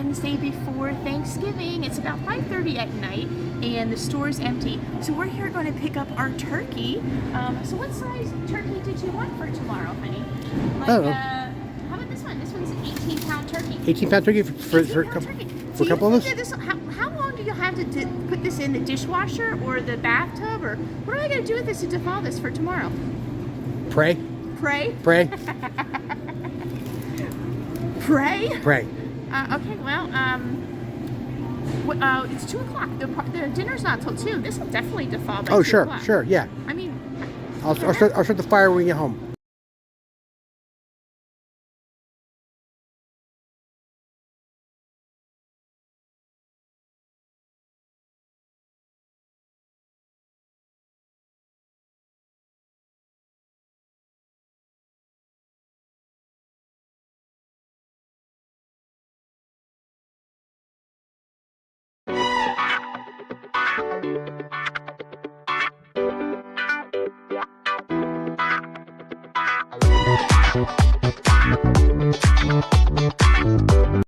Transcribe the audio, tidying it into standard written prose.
Wednesday before Thanksgiving. It's about 5:30 at night, and the store's empty. So we're here going to pick up our turkey. So what size turkey did you want for tomorrow, honey? Like, how about this one? This one's an 18-pound turkey. 18-pound turkey for a couple of us? How long do you have to put this in the dishwasher or the bathtub? Or what am I going to do with this to default this for tomorrow? Pray. Pray? Pray. Pray? Pray. Okay, well, it's 2 o'clock. The dinner's not till 2. This will definitely default by 2 o'clock. Sure, yeah. I mean... I'll start the fire when we get home. Thank you.